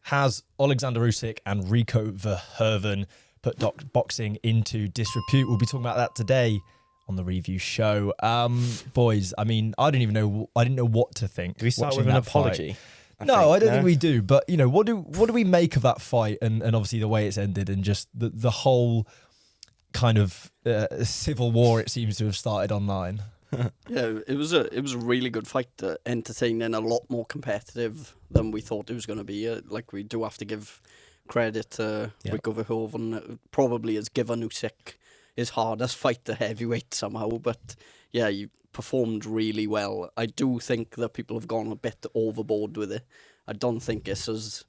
Has Oleksandr Usyk and Rico Verhoeven put boxing into disrepute? We'll be talking about that today on the review show. Boys, I mean, I didn't know what to think. Do we start with an apology? I don't think we do. But, you know, what do we make of that fight and obviously the way it's ended and just the whole kind of civil war it seems to have started online? Yeah, it was a really good fight, entertaining, a lot more competitive than we thought it was going to be. Like, we do have to give credit to Rico Verhoeven. Probably has given Usyk his hardest fight to heavyweight somehow, but yeah, he performed really well. I do think that people have gone a bit overboard with it. I don't think it's as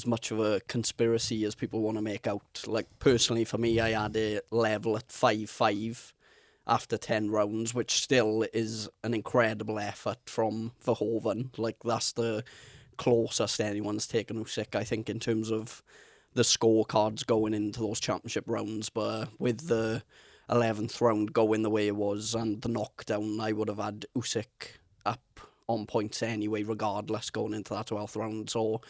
much of a conspiracy as people want to make out. Like, personally, for me, I had a level at 5-5 after 10 rounds, which still is an incredible effort from Verhoeven. Like, that's the closest anyone's taken Usyk, I think, in terms of the scorecards going into those championship rounds. But with the 11th round going the way it was and the knockdown, I would have had Usyk up on points anyway, regardless, going into that 12th round. So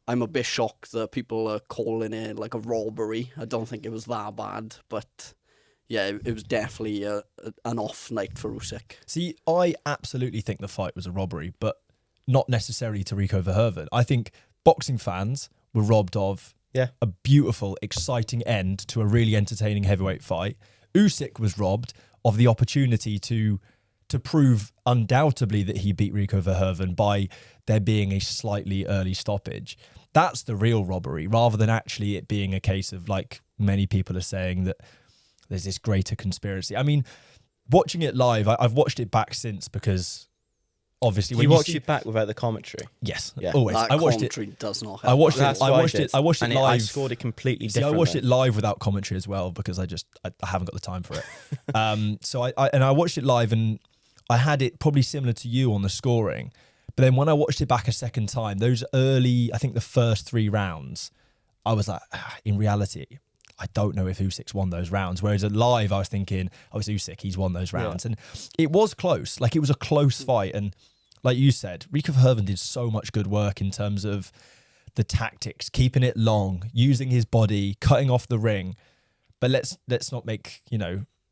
I'm a bit shocked that people are calling it like a robbery. I don't think it was that bad, but yeah, it was definitely an off night for Usyk. See, I absolutely think the fight was a robbery, but not necessarily to Rico Verhoeven. I think boxing fans were robbed of a beautiful, exciting end to a really entertaining heavyweight fight. Usyk was robbed of the opportunity to prove undoubtedly that he beat Rico Verhoeven by there being a slightly early stoppage. That's the real robbery, rather than actually it being a case of, like many people are saying, that there's this greater conspiracy. I mean, watching it live, I've watched it back since because obviously when you watched it back without the commentary. Yes, yeah. Always. That I watched commentary it. Does not help. I watched it and live. I scored it completely different. I watched it live without commentary as well because I haven't got the time for it. So I watched it live and I had it probably similar to you on the scoring. But then when I watched it back a second time, those early, I think the first 3 rounds, I was like, in reality, I don't know if Usyk's won those rounds. Whereas at live, I was thinking, it's Usyk, he's won those rounds. Yeah. And it was close. Like, it was a close fight. And like you said, Rico Verhoeven did so much good work in terms of the tactics, keeping it long, using his body, cutting off the ring. But let's not make,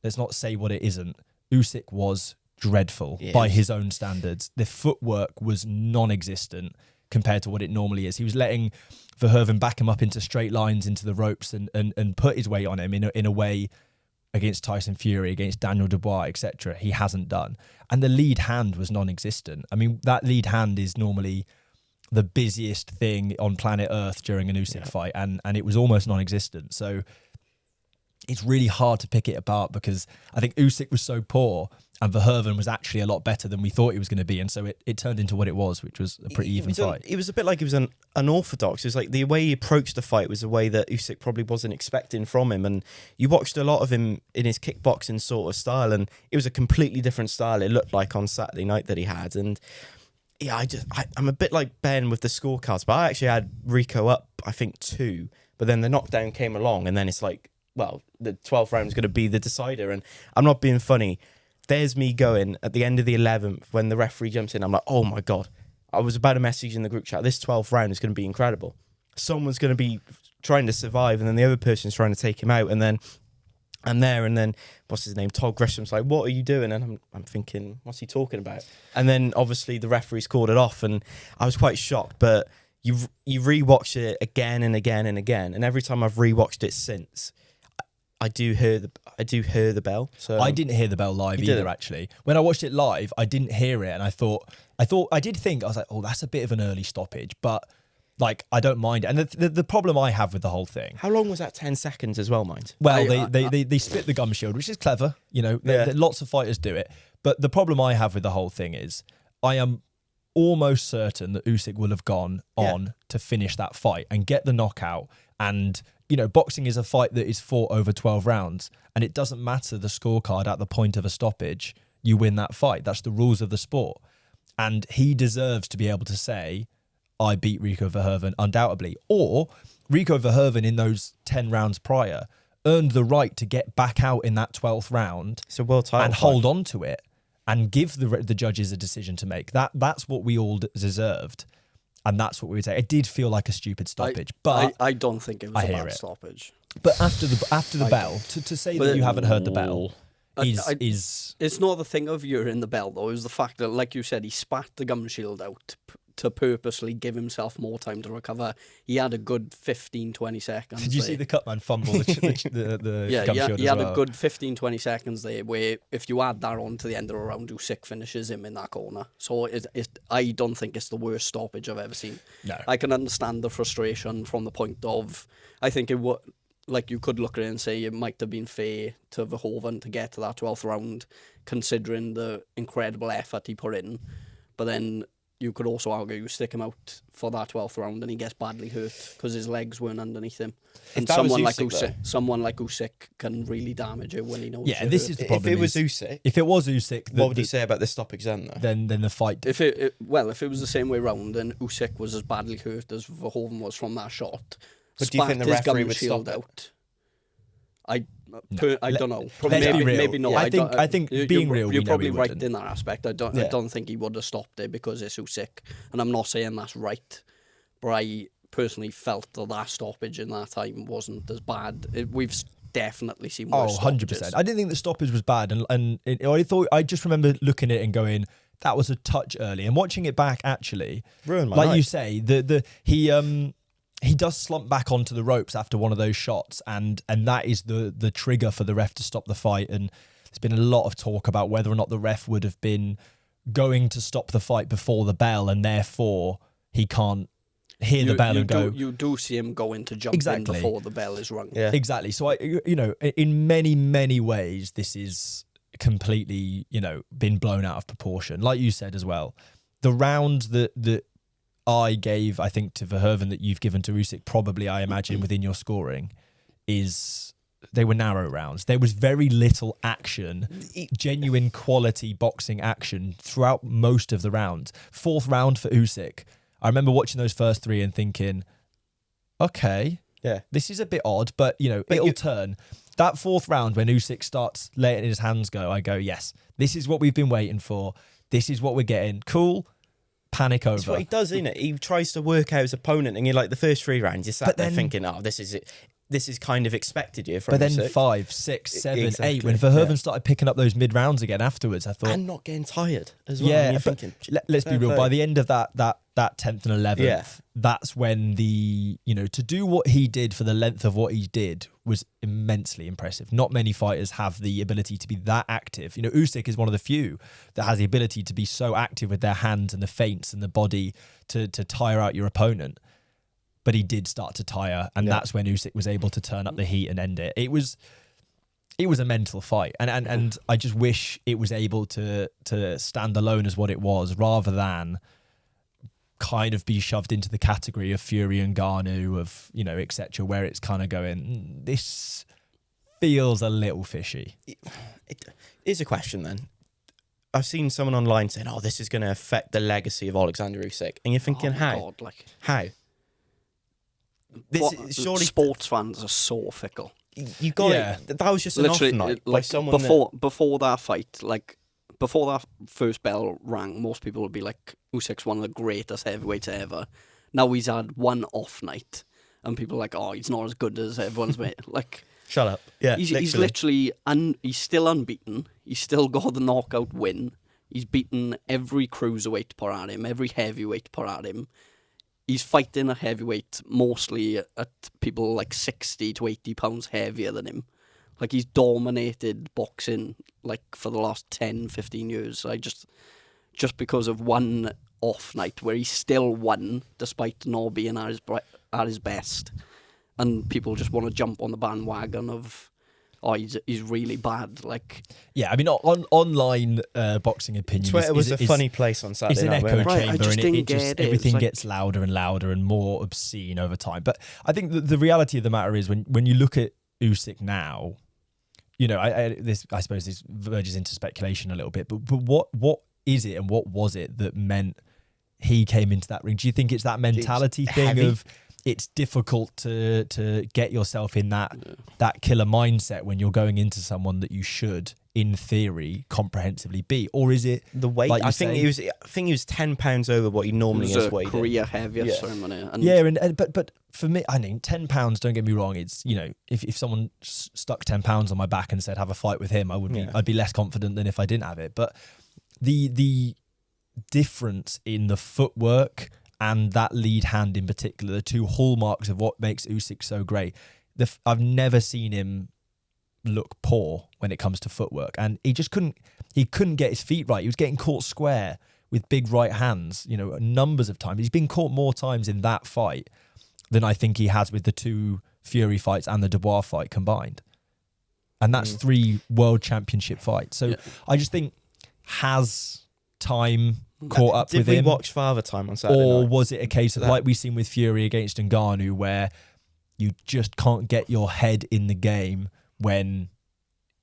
let's not say what it isn't. Usyk was dreadful by his own standards. The footwork was non-existent compared to what it normally is. He was letting Verhoeven back him up into straight lines into the ropes and put his weight on him in a way against Tyson Fury, against Daniel Dubois, etc. he hasn't done. And the lead hand was non-existent. I mean, that lead hand is normally the busiest thing on planet Earth during an Usyk fight, and it was almost non-existent. So it's really hard to pick it apart because I think Usyk was so poor and Verhoeven was actually a lot better than we thought he was going to be. And so it turned into what it was, which was a pretty even fight. It was a bit like it was unorthodox. It was like the way he approached the fight was a way that Usyk probably wasn't expecting from him. And you watched a lot of him in his kickboxing sort of style, and it was a completely different style it looked like on Saturday night that he had. And yeah, I'm a bit like Ben with the scorecards, but I actually had Rico up, I think 2, but then the knockdown came along and then it's like, well, the 12th round is going to be the decider. And I'm not being funny. There's me going at the end of the 11th when the referee jumps in. I'm like, oh my God. I was about to message in the group chat. This 12th round is going to be incredible. Someone's going to be trying to survive and then the other person's trying to take him out. And then I'm there and then, what's his name? Todd Grisham's like, what are you doing? And I'm thinking, what's he talking about? And then obviously the referee's called it off and I was quite shocked. But you rewatch it again and again and again. And every time I've rewatched it since, I do hear the bell. So I didn't hear the bell live either, actually. When I watched it live, I didn't hear it, and I was like, oh, that's a bit of an early stoppage, but like I don't mind it. And the problem I have with the whole thing. How long was that? 10 seconds as well, mind? Well, they split the gum shield, which is clever. Lots of fighters do it. But the problem I have with the whole thing is, I am almost certain that Usyk will have gone on to finish that fight and get the knockout. And boxing is a fight that is fought over 12 rounds, and it doesn't matter the scorecard at the point of a stoppage. You win that fight. That's the rules of the sport. And he deserves to be able to say, I beat Rico Verhoeven undoubtedly. Or Rico Verhoeven in those 10 rounds prior earned the right to get back out in that 12th round. It's a world title and fight. Hold on to it and give the judges a decision to make. That's what we all deserved. And that's what we would say. It did feel like a stupid stoppage, but I don't think it was I a hear bad it. stoppage. But after the bell, to say that you haven't heard the bell is It's not the thing of you're in the bell though. It's the fact that, like you said, he spat the gum shield out to purposely give himself more time to recover. He had a good 15-20 seconds. Did you see the cutman fumble the yeah, gum shield he as had well? a good 15-20 seconds there where if you add that on to the end of the round, Usyk finishes him in that corner. So I don't think it's the worst stoppage I've ever seen. No. I can understand the frustration from the point of, I think it would, like you could look at it and say it might have been fair to Verhoeven to get to that 12th round, considering the incredible effort he put in. But then you could also argue you stick him out for that 12th round and he gets badly hurt because his legs weren't underneath him. And someone like Usyk can really damage it when he knows. Yeah, this is the problem. If it was Usyk, what would you say about the stoppage then? Though? Then the fight. If it was the same way round, then Usyk was as badly hurt as Verhoeven was from that shot. But do you think the referee would stop it? Out. I don't know. Maybe not. I think being real, you're we know probably he right wouldn't. in that aspect. I don't think he would have stopped it because it's Usyk, and I'm not saying that's right, but I personally felt that stoppage in that time wasn't as bad. We've definitely seen worse 100%. I didn't think the stoppage was bad, and I just remember looking at it and going, that was a touch early, and watching it back actually, ruined my like night. you say, he does slump back onto the ropes after one of those shots, and that is the trigger for the ref to stop the fight. And there's been a lot of talk about whether or not the ref would have been going to stop the fight before the bell, and therefore he can't hear the bell and go. You do see him going to jump in before the bell is rung. Yeah. Exactly. So in many ways, this is completely been blown out of proportion. Like you said as well, the round that I gave, I think, to Verhoeven that you've given to Usyk, probably, I imagine, within your scoring, they were narrow rounds. There was very little action, genuine quality boxing action throughout most of the rounds. 4th round for Usyk, I remember watching those first 3 and thinking, okay, yeah, this is a bit odd, but it'll turn. That 4th round when Usyk starts letting his hands go, I go, yes, this is what we've been waiting for. This is what we're getting. Cool. Panic over. That's what he does, isn't it? He tries to work out his opponent, and you're like, the first 3 rounds, you're sat there thinking, oh, this is it. This is kind of expected here from But then Usyk. 5, 6, 7, Exactly. 8, when Verhoeven started picking up those mid rounds again afterwards, I thought, and not getting tired as well. yeah, and you're but thinking, let's be real. By the end of that 10th and 11th, that's when to do what he did for the length of what he did was immensely impressive. Not many fighters have the ability to be that active. Usyk is one of the few that has the ability to be so active with their hands and the feints and the body to tire out your opponent. But he did start to tire, and that's when Usyk was able to turn up the heat and end it. It was a mental fight, and I just wish it was able to stand alone as what it was, rather than kind of be shoved into the category of Fury and Ngannou, of etc., where it's kind of going, this feels a little fishy. Here's a question then. I've seen someone online saying, "Oh, this is going to affect the legacy of Oleksandr Usyk," and you're thinking, how? God, How? Surely sports fans are so fickle. You got it. That was just an off night by someone before that fight, before that first bell rang, most people would be like, Usyk's one of the greatest heavyweights ever. Now he's had one off night, and people are like, oh, he's not as good as everyone's made. Like, shut up. Yeah, he's literally he's still unbeaten. He's still got the knockout win. He's beaten every cruiserweight put at him, every heavyweight put at him. He's fighting a heavyweight, mostly at people like 60 to 80 pounds heavier than him. Like, he's dominated boxing, like, for the last 10, 15 years. Just because of one off night where he still won, despite not being at his best. And people just want to jump on the bandwagon of, oh, he's really bad. Like, yeah, I mean, online boxing opinion. Twitter was a funny place on Saturday. It's an echo chamber, and everything like, gets louder and louder and more obscene over time. But I think the reality of the matter is, when you look at Usyk now, I suppose this verges into speculation a little bit. But what is it, and what was it that meant he came into that ring? Do you think it's that mentality thing heavy. of it's difficult to get yourself in that killer mindset when you're going into someone that you should, in theory, comprehensively beat? Or is it the weight? like I think he was 10 pounds over what he normally is weighed. Career heaviest ceremony. But for me, I mean, £10. Don't get me wrong. It's, you know, if someone stuck £10 on my back and said have a fight with him, I'd be less confident than if I didn't have it. But the difference in the footwork and that lead hand in particular, the two hallmarks of what makes Usyk so great. I've never seen him look poor when it comes to footwork, and he couldn't get his feet right. He was getting caught square with big right hands, you know, numbers of times. He's been caught more times in that fight than I think he has with the two Fury fights and the Dubois fight combined. And that's 3 world championship fights. So I just think, has time caught up with him? Did we watch Father Time on Saturday Or night? was it a case of, like we've seen with Fury against Ngannou, where you just can't get your head in the game when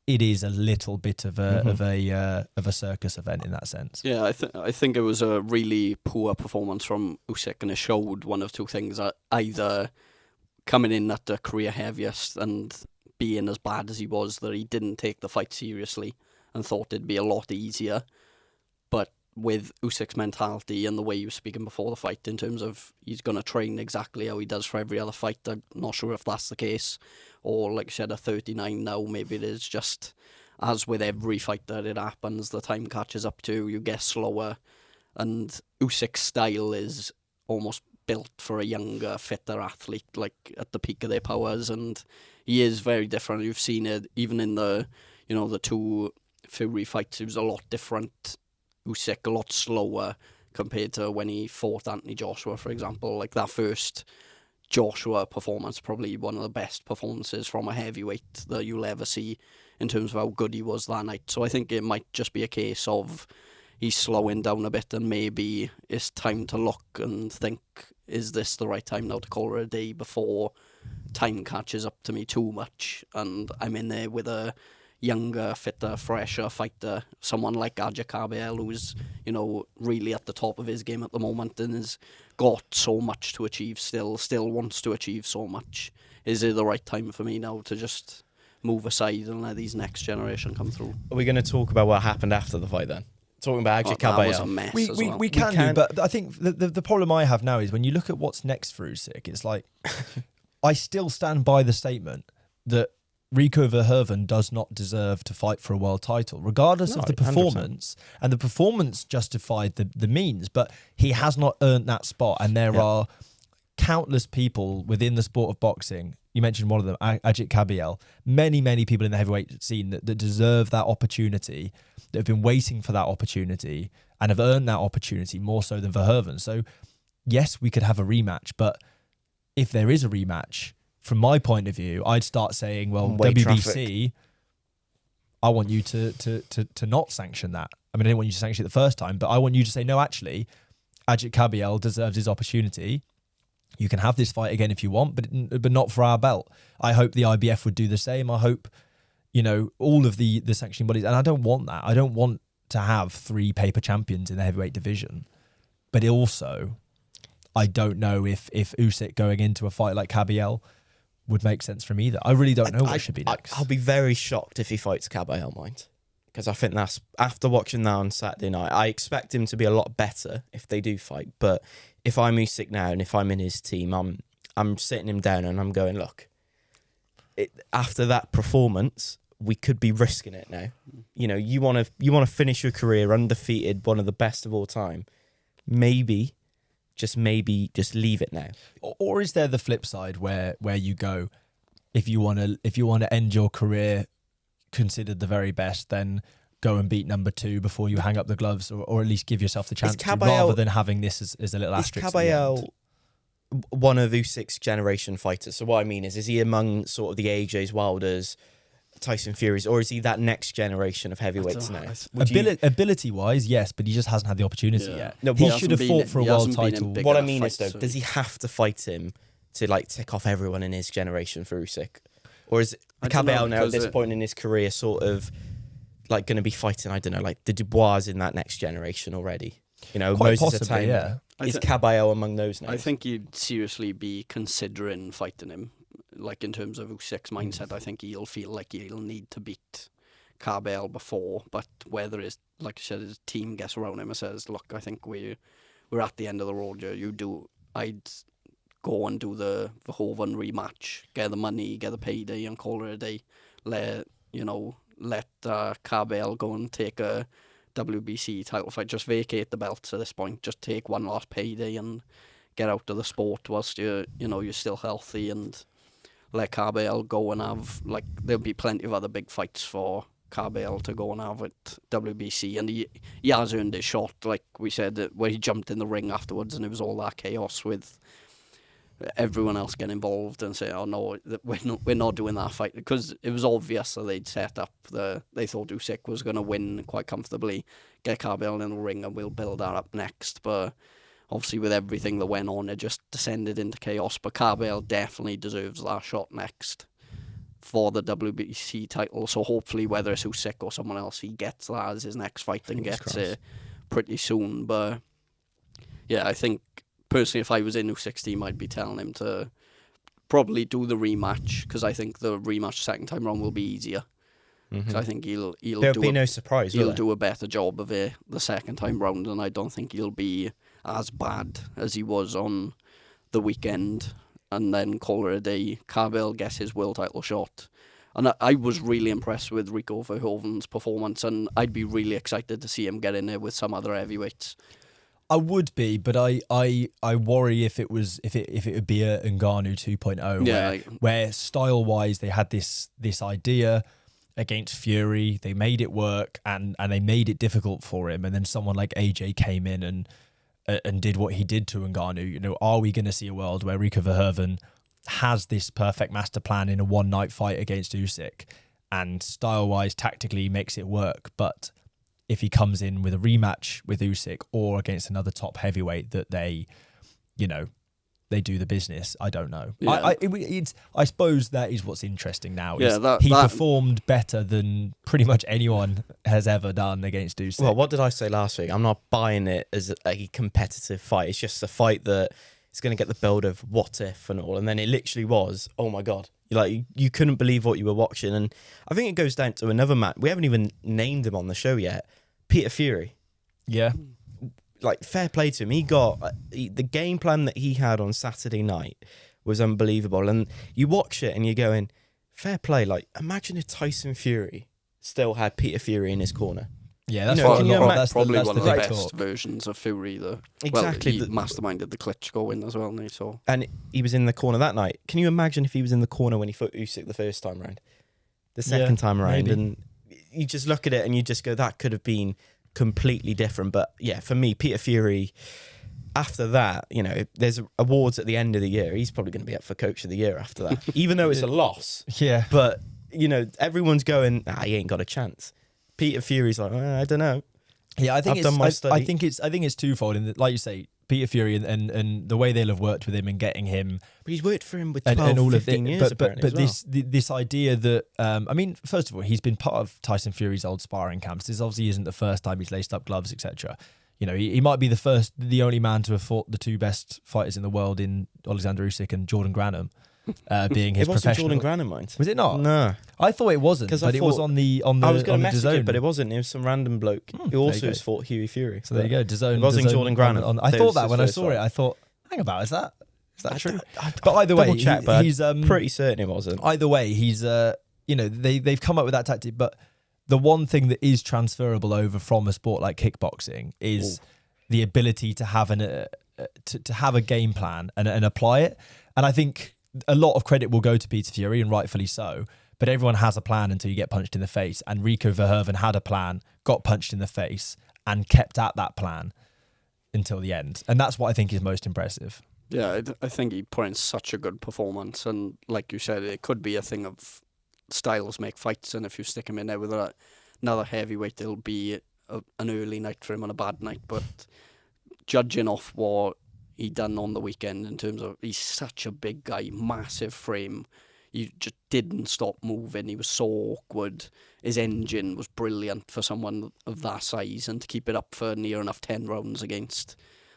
it is a little bit of a circus event in that sense? Yeah, I think it was a really poor performance from Usyk, and it showed one of two things: either coming in at the career heaviest and being as bad as he was, that he didn't take the fight seriously and thought it'd be a lot easier. But with Usyk's mentality and the way he was speaking before the fight, in terms of he's going to train exactly how he does for every other fight, I'm not sure if that's the case. Or, like I said, at 39 now, maybe it is just, as with every fight that it happens, the time catches up to you, get slower. And Usyk's style is almost built for a younger, fitter athlete, like at the peak of their powers. And he is very different. You've seen it even in the two Fury fights. It was a lot different. Usyk a lot slower compared to when he fought Anthony Joshua, for example. Like that first Joshua performance, probably one of the best performances from a heavyweight that you'll ever see in terms of how good he was that night. So I think it might just be a case of he's slowing down a bit, and maybe it's time to look and think, is this the right time now to call it a day before time catches up to me too much and I'm in there with a younger, fitter, fresher fighter, someone like Agit Kabayel, who's, you know, really at the top of his game at the moment and has got so much to achieve still wants to achieve so much. Is it the right time for me now to just move aside and let these next generation come through? Are we going to talk about what happened after the fight then? Talking about Agit Kabayel. That was a mess as well. We can do, but I think the problem I have now is when you look at what's next for Usyk, it's like, I still stand by the statement that Rico Verhoeven does not deserve to fight for a world title, regardless of the performance. 100%. And the performance justified the means, but he has not earned that spot. And there are countless people within the sport of boxing. You mentioned one of them, Agit Kabayel. Many, many people in the heavyweight scene that deserve that opportunity, that have been waiting for that opportunity and have earned that opportunity more so than Verhoeven. So, yes, we could have a rematch, but if there is a rematch, from my point of view, I'd start saying, well, WBC, I want you to not sanction that. I mean, I didn't want you to sanction it the first time, but I want you to say, no, actually, Agit Kabayel deserves his opportunity. You can have this fight again if you want, but not for our belt. I hope the IBF would do the same. I hope, you know, all of the sanctioning bodies, and I don't want that. I don't want to have 3 paper champions in the heavyweight division. But also, I don't know if Usyk going into a fight like Kabayel would make sense from either. I really don't know what should be next. I'll be very shocked if he fights Kabayel, mind. Because I think that's, after watching that on Saturday night, I expect him to be a lot better if they do fight. But if I'm Usyk now and if I'm in his team, I'm sitting him down and I'm going, look, after that performance, we could be risking it now. You know, you want to finish your career undefeated, one of the best of all time. Maybe just leave it now. Or is there the flip side where you go, if you want to end your career considered the very best, then go and beat number 2 before you hang up the gloves, or at least give yourself the chance to, rather than having this as a little asterisk. Is Kabayel one of Usyk's generation fighters? So what I mean is he among sort of the AJ's, Wilders, Tyson Furies, or is he that next generation of heavyweights now? Ability-wise, yes, but he just hasn't had the opportunity yet. No, he should have fought for a world title. What I mean is, though, does he have to fight him to like tick off everyone in his generation for Usyk? Or is Kabayel now at this point in his career sort of like going to be fighting, I don't know, like the Dubois in that next generation already? You know, Quite Moses possibly, Attain. yeah. Is Kabayel among those names? I think he'd seriously be considering fighting him. Like, in terms of Usyk's mindset, I think he'll feel like he'll need to beat Kabayel before. But whether his, like I said, his team gets around him and says, look, I think we're at the end of the road here. I'd go and do the Verhoeven rematch, get the money, get the payday, and call it a day. Let Kabayel go and take a WBC title fight. Just vacate the belts at this point. Just take one last payday and get out of the sport whilst you're still healthy, and let Kabayel go and have, like, there'll be plenty of other big fights for Kabayel to go and have at WBC, and he has earned his shot. Like we said, where he jumped in the ring afterwards, and it was all that chaos with everyone else getting involved and say, "Oh no, we're not doing that fight," because it was obvious that they'd set up they thought Usyk was going to win quite comfortably, get Kabayel in the ring, and we'll build that up next. But obviously, with everything that went on, it just descended into chaos. But Kabayel definitely deserves that shot next for the WBC title. So hopefully, whether it's Usyk or someone else, he gets that as his next fight and gets it pretty soon. But yeah, I think personally, if I was in Usyk's team, I'd be telling him to probably do the rematch, because I think the rematch second time round will be easier. Because I think he'll There'll be no surprise. He'll do a better job of it the second time round, and I don't think he'll be as bad as he was on the weekend. And then call it a day. Kabayel gets his world title shot. And I was really impressed with Rico Verhoeven's performance, and I'd be really excited to see him get in there with some other heavyweights. I would be, but I worry if it would be a Ngannou 2.0, where style wise they had this idea against Fury, they made it work, and they made it difficult for him, and then someone like AJ came in and did what he did to Ngannou. You know, are we going to see a world where Rico Verhoeven has this perfect master plan in a one-night fight against Usyk, and style-wise, tactically makes it work? But if he comes in with a rematch with Usyk or against another top heavyweight that they do the business, I don't know. Yeah. I suppose that is what's interesting now. Yeah, he performed better than pretty much anyone has ever done against Usyk. Well, what did I say last week? I'm not buying it as a competitive fight. It's just a fight that is going to get the build of what if and all. And then it literally was, oh my God. You couldn't believe what you were watching. And I think it goes down to another man. We haven't even named him on the show yet. Peter Fury. Yeah. Like, fair play to him. He got the game plan that he had on Saturday night was unbelievable. And you watch it and you're going, fair play. Like, imagine if Tyson Fury still had Peter Fury in his corner. Yeah, that's that's probably that's one the of the big best talk. versions of Fury. Exactly. Well, he masterminded the Klitschko win as well, didn't he? So. And he was in the corner that night. Can you imagine if he was in the corner when he fought Usyk the first time round? The second time around. Maybe. And you just look at it and you just go, that could have been completely different. But yeah, for me, Peter Fury, after that, there's awards at the end of the year. He's probably going to be up for Coach of the Year after that, even though it's a loss. Yeah. But, everyone's going, he ain't got a chance. Peter Fury's like, I don't know. Yeah, I think I've done my study. I think it's twofold. And like you say, Peter Fury and the way they'll have worked with him and getting him. But he's worked for him with 12, and all 15 of years. But as well. this idea that first of all, he's been part of Tyson Fury's old sparring camps. This obviously isn't the first time he's laced up gloves, etc. He might be the only man to have fought the two best fighters in the world in Oleksandr Usyk and Jordan Granum, being his it wasn't professional. Jordan Granum, mind. Was it not? No, I thought it wasn't, but it was on the I was going to DAZN. message it, but it wasn't. It was some random bloke who also has fought Huey Fury. So there you go. DAZN. It wasn't DAZN Jordan Granum. I That thought was that his when I first saw fight. it. I thought, hang about, is that true? But either way, check, but he's pretty certain it wasn't. Either way, he's they've come up with that tactic, but the one thing that is transferable over from a sport like kickboxing is the ability to have to have a game plan and apply it. And I think a lot of credit will go to Peter Fury, and rightfully so. But everyone has a plan until you get punched in the face. And Rico Verhoeven had a plan, got punched in the face, and kept at that plan until the end. And that's what I think is most impressive. Yeah, I think he put in such a good performance. And like you said, it could be a thing of styles make fights. And if you stick him in there with another heavyweight, it'll be an early night for him and a bad night. But judging off what he done on the weekend in terms of, he's such a big guy, massive frame. he just didn't stop moving. He was so awkward. His engine was brilliant for someone of that size, and to keep it up for near enough 10 rounds against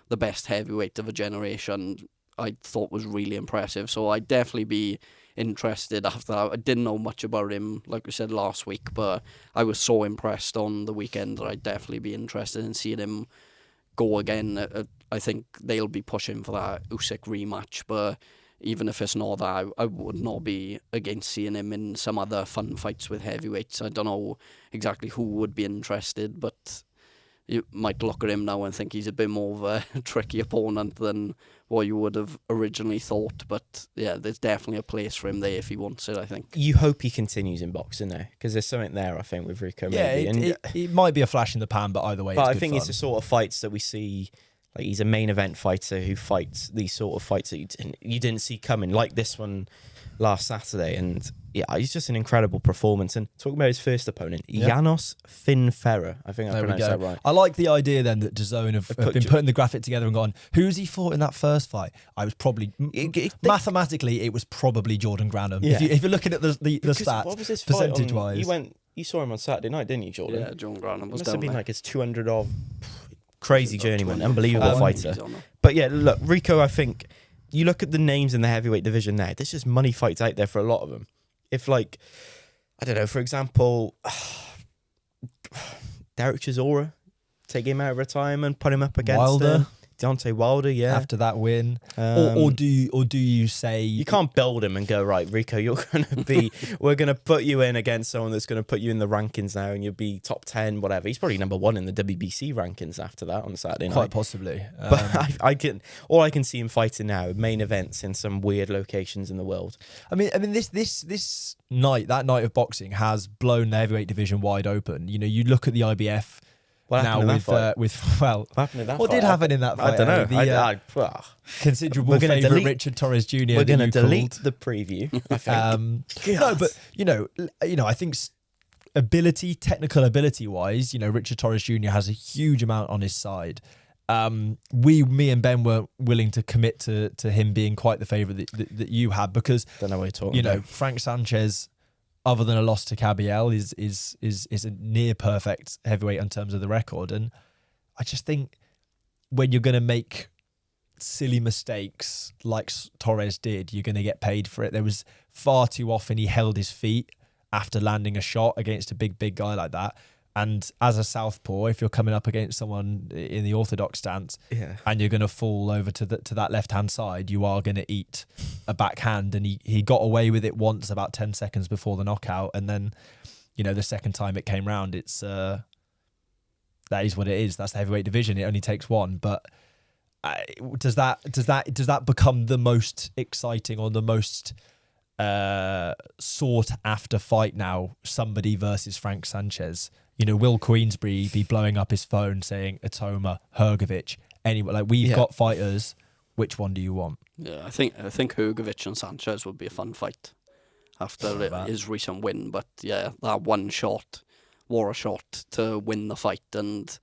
the best heavyweight of a generation, I thought was really impressive. So I'd definitely be interested after that. I didn't know much about him, like we said last week, but I was so impressed on the weekend that I'd definitely be interested in seeing him go again. I think they'll be pushing for that Usyk rematch, but even if it's not that, I would not be against seeing him in some other fun fights with heavyweights. I don't know exactly who would be interested, but you might look at him now and think he's a bit more of a tricky opponent than what you would have originally thought. But yeah, there's definitely a place for him there if he wants it, I think. You hope he continues in boxing now, because there's something there, I think, with Rico. Yeah, maybe. it might be a flash in the pan, but either way, but it's I good think fun. it's the sort of fights that we see. Like, he's a main event fighter who fights these sort of fights that you didn't see coming, like this one last Saturday. And yeah, he's just an incredible performance. And talking about his first opponent, Janos Finferrer. I think I pronounced that right. I like the idea then that DAZN have been putting the graphic together and gone, who's he fought in that first fight? I was probably mathematically it was probably Jordan Granum. Yeah. If you're looking at the stats, what was his fight percentage wise, you saw him on Saturday night, didn't you, Jordan? Yeah, Jordan Granum was must down have been there. like his 200 off. Crazy journeyman, 20. unbelievable fighter. But yeah, look, Rico, I think you look at the names in the heavyweight division now, there's just money fights out there for a lot of them. If, like, I don't know, for example, Derek Chisora, take him out of retirement, put him up against Wilder. Deontay Wilder, yeah. After that win, or do you say you can't build him and go, right, Rico, we're gonna put you in against someone that's gonna put you in the rankings now, and you'll be top 10, whatever. He's probably number 1 in the WBC rankings after that on Saturday night. Quite possibly, but all I can see him fighting now main events in some weird locations in the world. I mean, this night, that night of boxing has blown the heavyweight division wide open. You know, you look at the IBF. What now happened what did happen in that fight? I don't know. Considerable favourite Richard Torres Jr. We're going to delete the preview, I think. No, but you know, I think technical ability wise, you know, Richard Torres Jr. has a huge amount on his side. Me and Ben weren't willing to commit to him being quite the favourite that you had, because don't know what you're talking about. Frank Sanchez, other than a loss to Kabayel, is a near perfect heavyweight in terms of the record. And I just think when you're going to make silly mistakes like Torres did, you're going to get paid for it. There was far too often he held his feet after landing a shot against a big guy like that. And as a southpaw, if you're coming up against someone in the orthodox stance, and you're going to fall over to that left-hand side, you are going to eat a backhand. And he got away with it once about 10 seconds before the knockout. And then, you know, the second time it came round, it's that is what it is. That's the heavyweight division. It only takes one. But does that become the most exciting or the most sought after fight now? Somebody versus Frank Sanchez. You know, will Queensbury be blowing up his phone saying Atoma, Hrgovic, anyway? Like, we've got fighters. Which one do you want? Yeah, I think Hrgovic and Sanchez would be a fun fight after his recent win. But yeah, that one shot, wore a shot to win the fight, and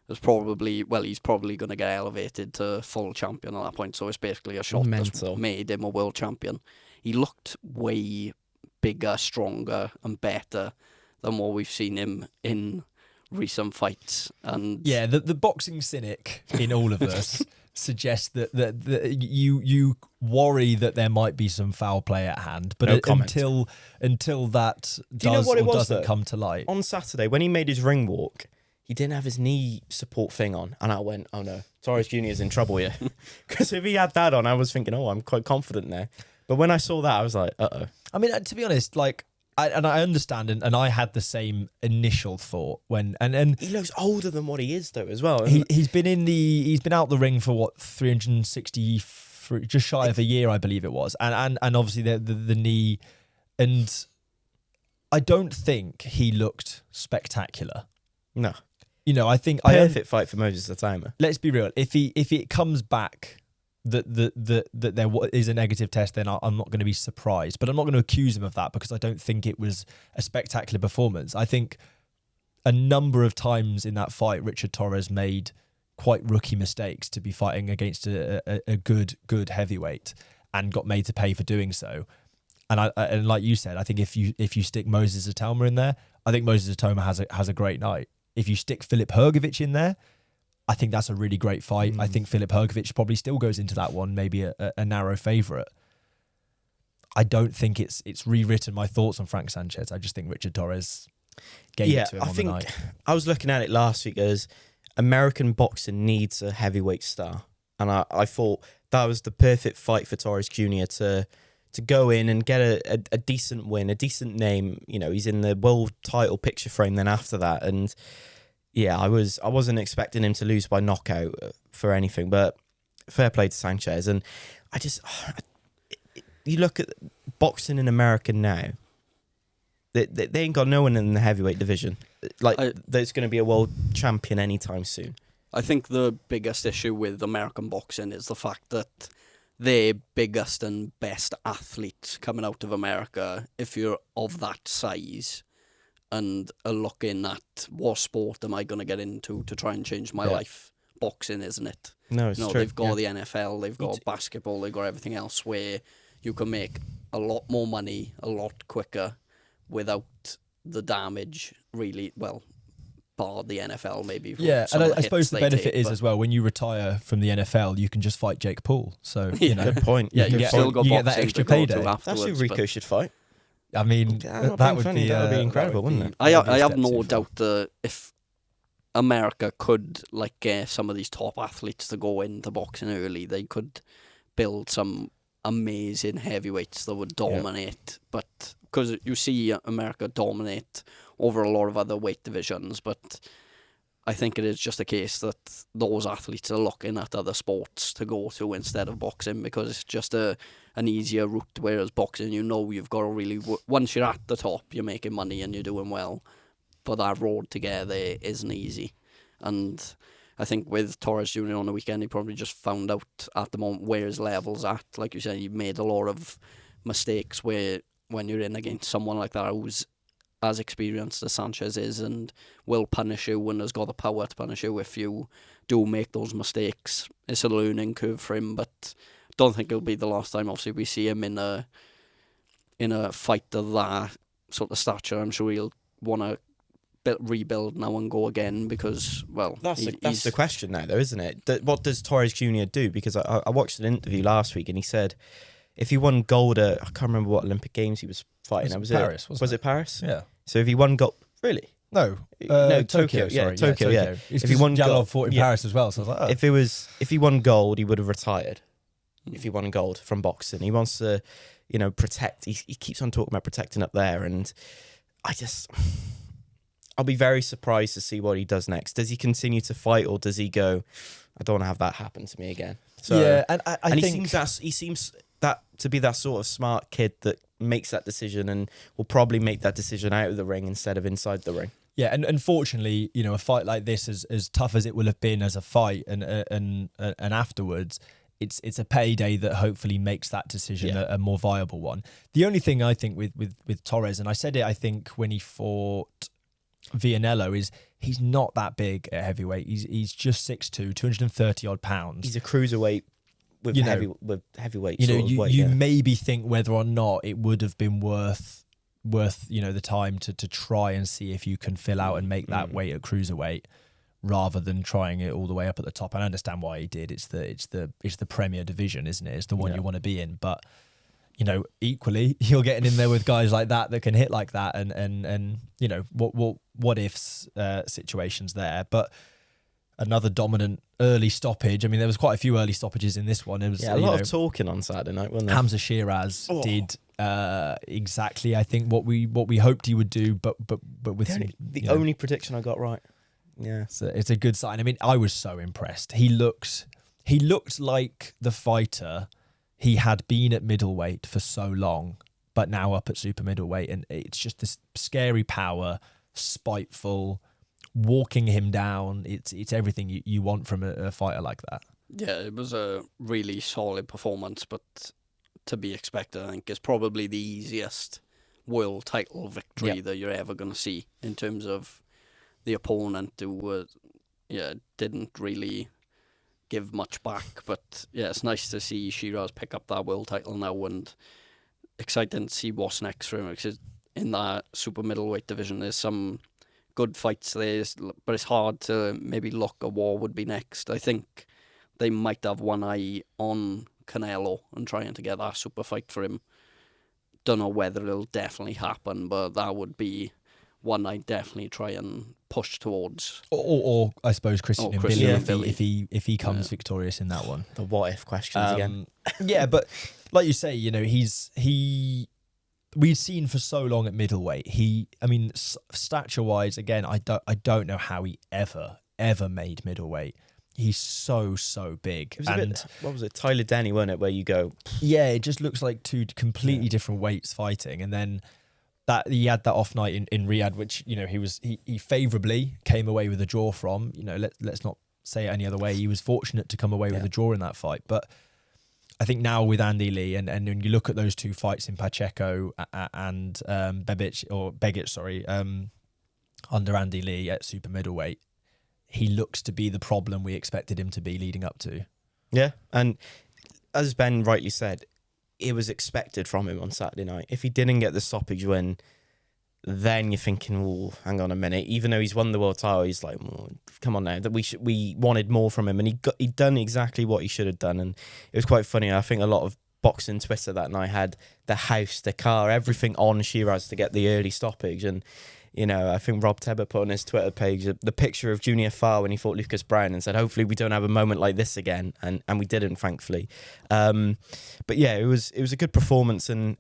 he's probably going to get elevated to full champion at that point. So it's basically a shot that's made him a world champion. He looked way bigger, stronger, and better than what we've seen him in recent fights. And yeah, the boxing cynic in all of us suggests that you worry that there might be some foul play at hand, but until that doesn't come to light. On Saturday, when he made his ring walk, he didn't have his knee support thing on, and I went, oh no, Torres Jr. is in trouble here. Because if he had that on, I was thinking, oh, I'm quite confident there. But when I saw that, I was like, uh-oh. I mean, to be honest, like, I understand, and I had the same initial thought when and he looks older than what he is though as well. He's been out the ring for what, 360, just shy of a year, I believe it was, and obviously the knee, and I don't think he looked spectacular. No, you know, I think perfect fight for Moses the Timer. Let's be real. If it comes back that there is a negative test, then I'm not going to be surprised. But I'm not going to accuse him of that, because I don't think it was a spectacular performance. I think a number of times in that fight, Richard Torres made quite rookie mistakes to be fighting against a good heavyweight, and got made to pay for doing so. and like you said, I think if you stick Moses Atoma in there, I think Moses Atoma has a great night. If you stick Filip Hrgović in there, I think that's a really great fight. I think Filip Hrgović probably still goes into that one, maybe a narrow favourite. I don't think it's rewritten my thoughts on Frank Sanchez. I just think Richard Torres gave it to him on the night. I was looking at it last week as American boxing needs a heavyweight star. And I thought that was the perfect fight for Torres Jr. to go in and get a decent win, a decent name. You know, he's in the world title picture frame then after that. And yeah, I wasn't expecting him to lose by knockout for anything, but fair play to Sanchez. And you look at boxing in America now, they ain't got no one in the heavyweight division. There's going to be a world champion anytime soon. I think the biggest issue with American boxing is the fact that their biggest and best athletes coming out of America, if you're of that size and are looking at what sport am I going to get into to try and change my life, boxing, isn't it? No, it's true. They've got the NFL, they've got basketball, they've got everything else where you can make a lot more money a lot quicker without the damage, really, well, bar the NFL maybe. Yeah, and I suppose the benefit is as well, when you retire from the NFL, you can just fight Jake Paul. So, you know, good point. Yeah, you get that extra payday. That's who Rico should fight. I mean, that would be incredible, wouldn't it? I have no doubt that if America could get some of these top athletes to go into boxing early, they could build some amazing heavyweights that would dominate. But because you see America dominate over a lot of other weight divisions, but I think it is just a case that those athletes are looking at other sports to go to instead of boxing, because it's just an easier route, whereas boxing, you've got to really, once you're at the top, you're making money and you're doing well, but that road to get there isn't easy. And I think with Torres Jr. on the weekend, he probably just found out at the moment where his level's at. Like you said, he made a lot of mistakes where when you're in against someone like that who's as experienced as Sanchez is and will punish you and has got the power to punish you if you do make those mistakes. It's a learning curve for him, but I don't think it'll be the last time obviously we see him in a fight of that sort of stature. I'm sure he'll want to rebuild now and go again, because, well, that's the question now, though, isn't it? What does Torres Jr. do? Because I watched an interview last week and he said if he won gold at, I can't remember what Olympic Games he was fighting. Was Paris? Was it Paris? Yeah. So if he won gold, really? No, Tokyo. Sorry, Tokyo. Yeah. If he won gold, fought in Paris as well. So I was like, oh. If he won gold, he would have retired. If he won gold from boxing, he wants to, protect. He keeps on talking about protecting up there, and I'll be very surprised to see what he does next. Does he continue to fight, or does he go, I don't want to have that happen to me again? So, yeah, and I think he seems that to be that sort of smart kid that makes that decision and will probably make that decision out of the ring instead of inside the ring. Yeah, and unfortunately, a fight like this, as tough as it will have been as a fight, and afterwards, it's a payday that hopefully makes that decision a more viable one. The only thing I think with Torres, and I said it, I think when he fought Vianello, is he's not that big at heavyweight. He's just 6'2", 230 odd pounds. He's a cruiserweight with heavyweight. You maybe think whether or not it would have been worth the time to try and see if you can fill out and make that weight at cruiserweight, rather than trying it all the way up at the top. I understand why he did. It's the premier division, isn't it? It's the one you want to be in, but. Equally, you're getting in there with guys like that can hit like that, and what ifs situations there. But another dominant early stoppage. I mean, there was quite a few early stoppages in this one. It was a lot of talking on Saturday night, wasn't there? Hamzah Sheeraz did exactly, I think, what we hoped he would do, but with the only prediction I got right. Yeah, so it's a good sign. I mean, I was so impressed. He looked like the fighter he had been at middleweight for so long, but now up at super middleweight, and it's just this scary power, spiteful, walking him down. It's everything you want from a fighter like that. Yeah, it was a really solid performance, but to be expected. I think it's probably the easiest world title victory that you're ever going to see, in terms of the opponent who didn't really give much back. But yeah, it's nice to see Sheeraz pick up that world title now, and exciting to see what's next for him, because in that super middleweight division, there's some good fights there, but it's hard to maybe look at what would be next. I think they might have one eye on Canelo and trying to get that super fight for him. Don't know whether it'll definitely happen, but that would be one I'd definitely try and push towards. Or I suppose Christian and Billy, and Billy. if he comes victorious in that one. The what if questions again. Yeah, but like you say, you know, we've seen for so long at middleweight. Stature wise, again, I don't know how he ever made middleweight. He's so big. It was a bit, what was it, Tyler Denny, wasn't it, where you go... Yeah, it just looks like two completely different weights fighting. And then that he had that off night in Riyadh, which, you know, he favourably came away with a draw from. You know, let's not say it any other way. He was fortunate to come away with a draw in that fight. But I think now with Andy Lee, and when you look at those two fights in Pacheco and Begic, under Andy Lee at super middleweight, he looks to be the problem we expected him to be leading up to. Yeah, and as Ben rightly said, it was expected from him on Saturday night. If he didn't get the stoppage win, then you're thinking, oh, hang on a minute. Even though he's won the world title, he's like, oh, come on now. That we wanted more from him, and he'd done exactly what he should have done. And it was quite funny. I think a lot of boxing Twitter that night had the house, the car, everything on Sheeraz to get the early stoppage. And you know, I think Rob Tebber put on his Twitter page the picture of Junior Farr when he fought Lucas Brown and said, hopefully we don't have a moment like this again. And we didn't, thankfully. But yeah, it was a good performance, and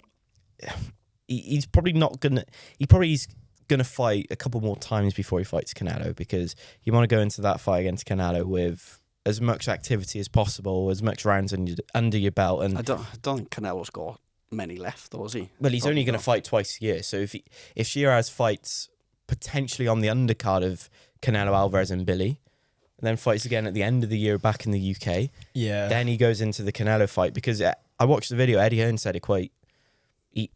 he's probably is going to fight a couple more times before he fights Canelo, because you want to go into that fight against Canelo with as much activity as possible, as much rounds under your belt. And I don't think Canelo's got many left, though, is he? Well, he's only going to fight twice a year. So if Sheeraz fights potentially on the undercard of Canelo, Alvarez and Billy, and then fights again at the end of the year back in the UK, then he goes into the Canelo fight. Because I watched the video, Eddie Hearn said it quite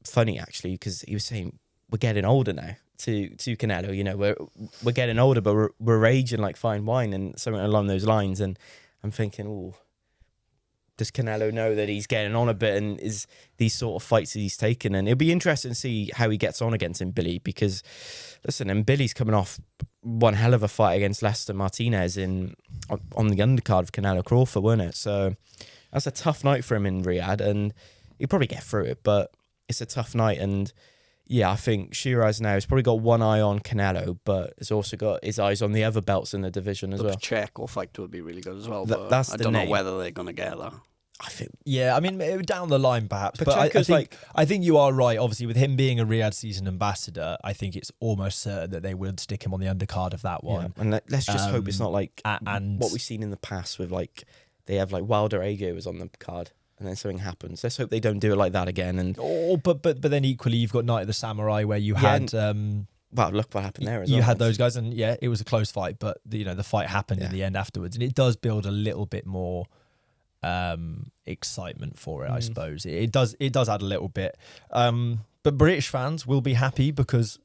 funny, actually, because he was saying, we're getting older now to Canelo. You know, we're getting older, but we're raging like fine wine, and something along those lines. And I'm thinking, oh, does Canelo know that he's getting on a bit, and is these sort of fights that he's taken? And it'll be interesting to see how he gets on against Billy, because listen, and Billy's coming off one hell of a fight against Lester Martinez on the undercard of Canelo Crawford, wasn't it? So that's a tough night for him in Riyadh, and he'll probably get through it, but it's a tough night. And yeah, I think Sheeraz now has probably got one eye on Canelo, but has also got his eyes on the other belts in the division as well. The Pacheco fight would be really good as well, That's but I don't know whether they're going to get that. I think, yeah, I mean, down the line perhaps, but I think you are right. Obviously, with him being a Riyadh season ambassador, I think it's almost certain that they would stick him on the undercard of that one. Yeah. And let's just hope it's not like what we've seen in the past with like they have like Wilder Agit was on the card, and then something happens. Let's hope they don't do it like that again. And but then equally, you've got Night of the Samurai where you had. Well, look what happened there. You had those guys, and yeah, it was a close fight, but the fight happened in the end afterwards, and it does build a little bit more excitement for it, I suppose. It does add a little bit, but British fans will be happy because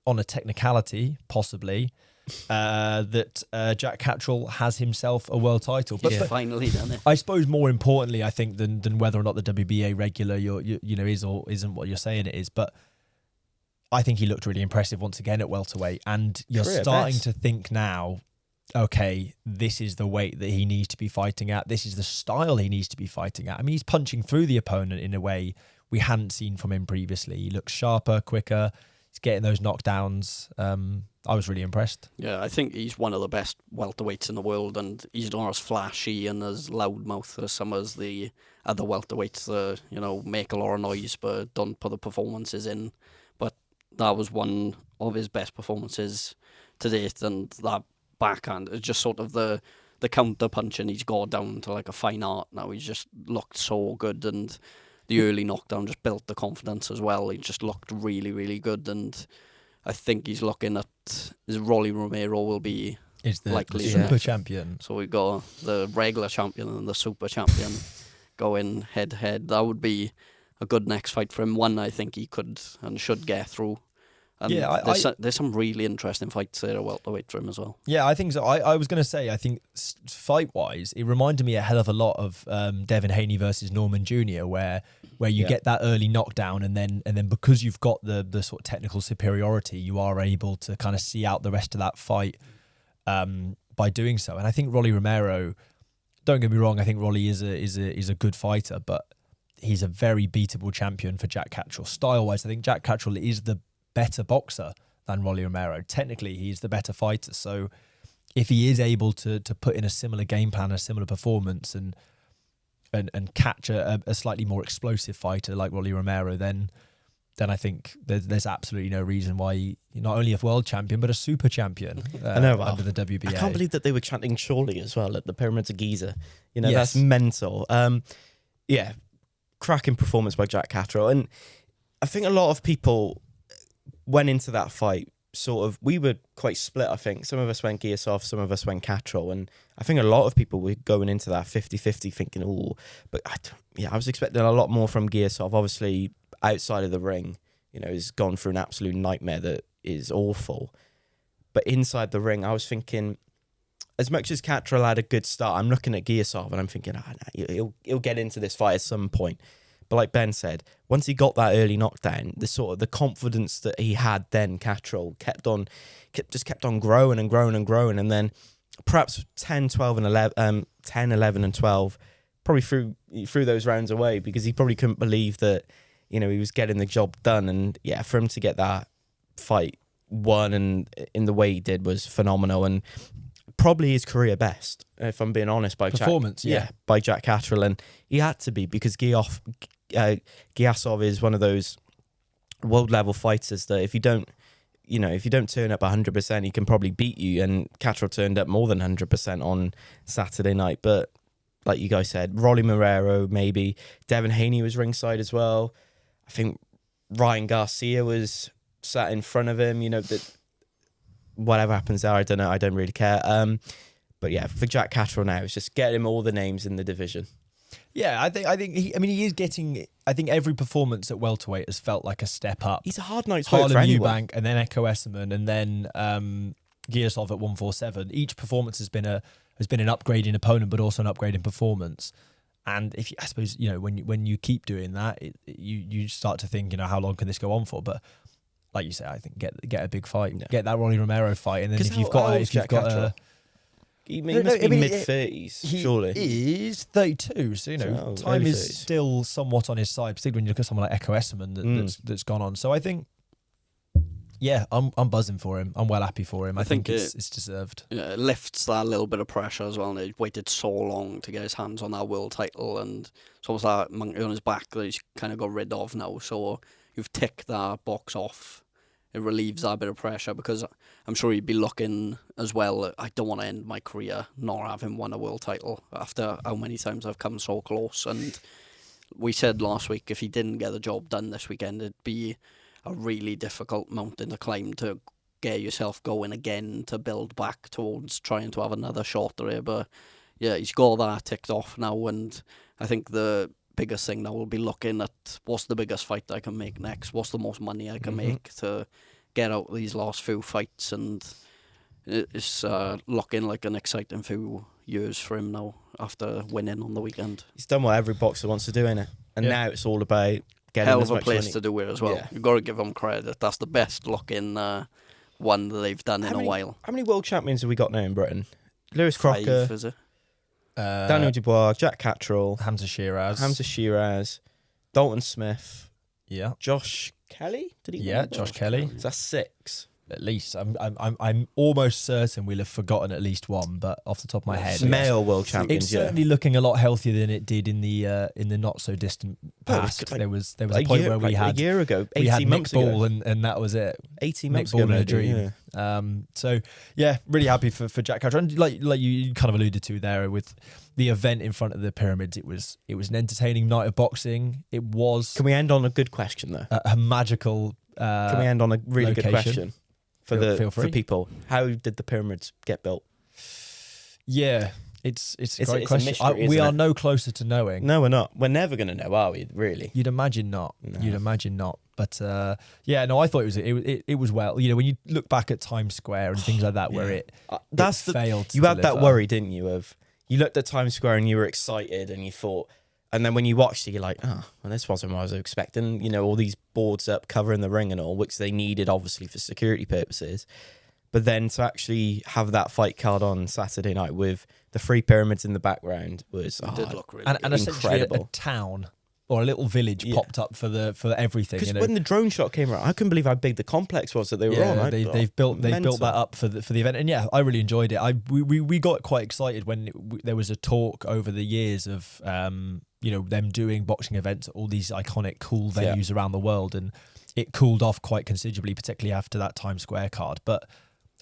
on a technicality possibly that Jack Catterall has himself a world title, but finally done it. I suppose more importantly, I think than whether or not the WBA regular is or isn't what you're saying it is, but I think he looked really impressive once again at welterweight, and you're starting to think now, okay, this is the weight that he needs to be fighting at. This is the style he needs to be fighting at. I mean, he's punching through the opponent in a way we hadn't seen from him previously. He looks sharper, quicker. He's getting those knockdowns. I was really impressed. Yeah, I think he's one of the best welterweights in the world, and he's not as flashy and as loudmouth as some of the other welterweights that, make a lot of noise but don't put the performances in. But that was one of his best performances to date, and that backhand is just sort of the counter punching he's got down to like a fine art now. He's just looked so good, and the early knockdown just built the confidence as well. He just looked really, really good, and I think he's looking at Rolly Romero will be likely the super champion. So we got the regular champion and the super champion going head to head. That would be a good next fight for him. One I think he could and should get through. And Yeah, there's some really interesting fights there at welterweight for him as well. Yeah, I think so. I was going to say, I think fight-wise, it reminded me a hell of a lot of Devin Haney versus Norman Jr., where you get that early knockdown, and then because you've got the sort of technical superiority, you are able to kind of see out the rest of that fight by doing so. And I think Rolly Romero, don't get me wrong, I think Rolly is a good fighter, but he's a very beatable champion for Jack Catterall. Style-wise, I think Jack Catterall is the better boxer than Rolly Romero. Technically, he's the better fighter. So if he is able to put in a similar game plan, a similar performance, and catch a slightly more explosive fighter like Rolly Romero, then I think there's absolutely no reason why you're not only a world champion, but a super champion I know, under the WBA. I can't believe that they were chanting Chorley as well at the Pyramids of Giza. Yes. That's mental. Yeah, cracking performance by Jack Catterall. And I think a lot of people went into that fight we were quite split, I think. Some of us went Giasov, some of us went Catterall, and I think a lot of people were going into that 50-50 thinking, but I was expecting a lot more from Giasov. Obviously, outside of the ring, he's gone through an absolute nightmare that is awful. But inside the ring, I was thinking, as much as Catterall had a good start, I'm looking at Giasov and I'm thinking, he'll get into this fight at some point. But like Ben said, once he got that early knockdown, the confidence that he had then, Catterall, kept on growing and growing and growing. And then perhaps 10, 11 and 12 probably threw those rounds away because he probably couldn't believe that, he was getting the job done. And yeah, for him to get that fight won and in the way he did was phenomenal. And probably his career best, if I'm being honest, by performance, by Jack Catterall. And he had to be, because Giasov is one of those world level fighters that if you don't turn up 100%, he can probably beat you. And Catterall turned up more than 100% on Saturday night. But like you guys said, Rolly Marrero, maybe Devin Haney was ringside as well. I think Ryan Garcia was sat in front of him. That whatever happens there, I don't know. I don't really care. But yeah, for Jack Catterall now, it's just get him all the names in the division. Yeah, I think he is getting. I think every performance at welterweight has felt like a step up. He's a hard night's work for Harlem anyone. Eubank, and then Echo Esserman, and then Giasov at 147. Each performance has been an upgrade in opponent, but also an upgrade in performance. And I suppose when you keep doing that, you start to think, how long can this go on for? But like you say, I think get a big fight, get that Rolly Romero fight, and then if you've got he must be mid-30s, surely. He is 32, so time is still somewhat on his side, particularly when you look at someone like Echo Esserman that's gone on. So I think, I'm buzzing for him. I'm well happy for him. I think it's deserved. Yeah, it lifts that little bit of pressure as well. And he waited so long to get his hands on that world title, and it's almost like monkey on his back that he's kind of got rid of now. So you've ticked that box off. It relieves that bit of pressure, because I'm sure he'd be looking as well. I don't want to end my career not having won a world title after how many times I've come so close. And we said last week, if he didn't get the job done this weekend, it'd be a really difficult mountain to climb to get yourself going again, to build back towards trying to have another shot there. But yeah, he's got that ticked off now, and I think the biggest thing now will be looking at what's the biggest fight I can make next, what's the most money I can make to get out these last few fights. And it's looking like an exciting few years for him now after winning on the weekend. He's done what every boxer wants to do, innit? And now it's all about getting hell as of a much place money. to do it as well. Yeah. You've got to give them credit. That's the best looking one that they've done in a while. How many world champions have we got now in Britain? Lewis Crocker, 5, is it? Daniel Dubois, Jack Catterall, Hamzah Sheeraz, Dalton Smith, yeah, Josh Kelly. Did he? Yeah, Josh Kelly. So that's 6. At least I'm almost certain we'll have forgotten at least one, but off the top of my head, male world champions. It's certainly looking a lot healthier than it did in the not so distant past. There was a point where we had a year ago, 18 we had months Nick Ball, ago, and that was it. 18 months Nick Ball ago, in a maybe, dream. yeah. So yeah, really happy for Jack Catterall. And like you kind of alluded to there with the event in front of the Pyramids, it was an entertaining night of boxing. It was. Can we end on a good question though? A magical. Can we end on a really good question? For Feel free. for people, how did the Pyramids get built? Yeah, It's a It's great a question. mystery, We isn't are it? no closer to knowing. No, we're not. We're never going to know, are we? Really? You'd imagine not. No. You'd imagine not. But yeah, no, I thought it was well. You know, when you look back at Times Square and things like that, where it failed. You to had that deliver. worry, didn't you? Of you looked at Times Square and you were excited and you thought, and then when you watched it, you're like, oh, well, this wasn't what I was expecting. You know, all these boards up covering the ring and all, which they needed obviously for security purposes. But then to actually have that fight card on Saturday night with the three pyramids in the background was It did look really and good. essentially a incredible. town or a little village popped up for everything. Because You know? when the drone shot came around, I couldn't believe how big the complex was that they were on. They've built mental. that up for the event, and yeah, I really enjoyed it. We got quite excited when there was a talk over the years of you know, them doing boxing events at all these iconic, cool venues around the world, and it cooled off quite considerably, particularly after that Times Square card. But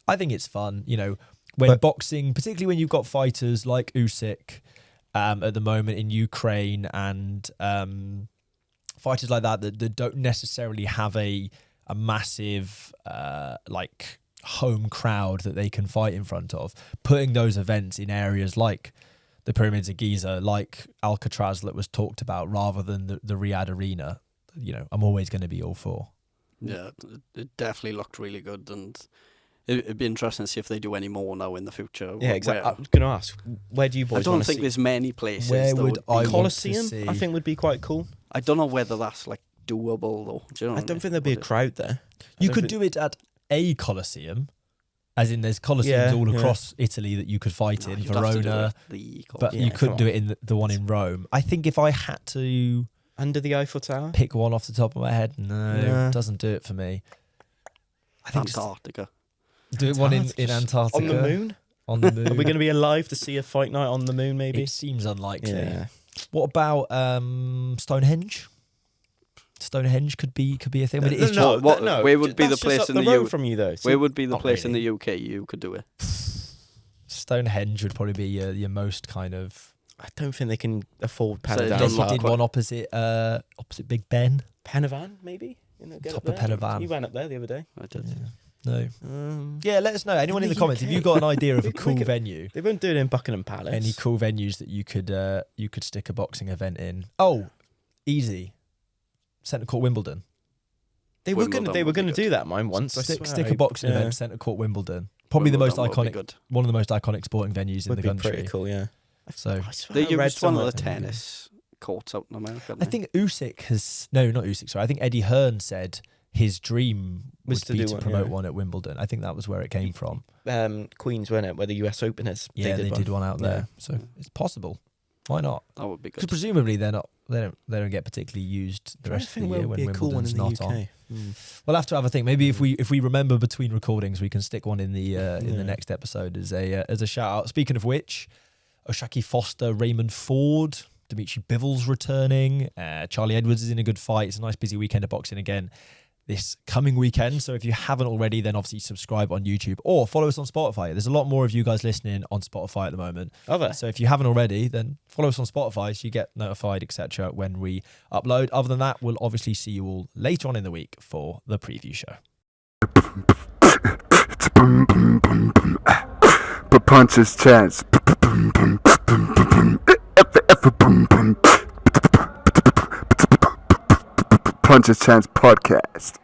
I think it's fun, you know, when boxing, particularly when you've got fighters like Usyk at the moment in Ukraine and fighters like that don't necessarily have a massive like home crowd that they can fight in front of. Putting those events in areas like the Pyramids of Giza, like Alcatraz that was talked about, rather than the Riyadh Arena, you know, I'm always going to be all for. Yeah, it definitely looked really good, and it'd be interesting to see if they do any more now in the future. Yeah, exactly. I was going to ask, where do you boys I don't want to think see? there's many places. Where that would I want to Colosseum, see? I think, would be quite cool. I don't know whether that's like doable though. Do you know I don't think there'd be a crowd there. You could do it at a Colosseum, as in there's Colosseums all across Italy that you could fight in, Verona, but you couldn't do it in the one in Rome. I think if I had to under the Eiffel Tower, pick one off the top of my head, no, it doesn't do it for me. I think Antarctica. Do it one in Antarctica. on the moon. On the moon. Are we going to be alive to see a fight night on the moon? Maybe It seems unlikely. Yeah. What about Stonehenge? Stonehenge could be a thing, but it is no, where would be the that's place just in up the road from you though? Where would be the Not place really. in the UK you could do it? Stonehenge would probably be your most kind of. I don't think they can afford So it Panavan. doesn't Unless you look did quite- one opposite Big Ben. Panavan, maybe. Get Top up of there. Panavan. You went up there the other day. I did. No. Um, Yeah, let us know. Anyone in In the the comments, if UK. you've got an idea of a We cool could- venue, They won't do it in Buckingham Palace. any cool venues that you could stick a boxing event in. Oh, easy. Centre Court Wimbledon. They were Wimbledon going would to be do that mine once. I Stick swear. a boxing Yeah. event, Centre Court Wimbledon. Probably the most Wimbledon would be iconic, good. one of the most iconic sporting venues in Would the be country. pretty cool, yeah. So I swear They I read used one somewhere. of the tennis courts out in America. I think Usyk has not Usyk. Sorry, I think Eddie Hearn said his dream Was would to be do to one, promote yeah. one at Wimbledon. I think that was where it came from. Queens, wasn't it? Where the US Open is. Yeah, they did one out Yeah. there, so it's possible. Why not? that would be Because good. presumably they don't get particularly used the rest of the year when Wimbledon's not on. We'll have to have a think. Maybe if we remember between recordings, we can stick one in the next episode as a shout out. Speaking of which, Oshaki Foster, Raymond Ford, Dimitri Bivens returning. Charlie Edwards is in a good fight. It's a nice busy weekend of boxing again this coming weekend. So if you haven't already, then obviously subscribe on YouTube or follow us on Spotify. There's a lot more of you guys listening on Spotify at the moment. Are there? So if you haven't already, then follow us on Spotify so you get notified, etc. when we upload. Other than that, we'll obviously see you all later on in the week for the preview show. Punches chance. Punches Chance Podcast.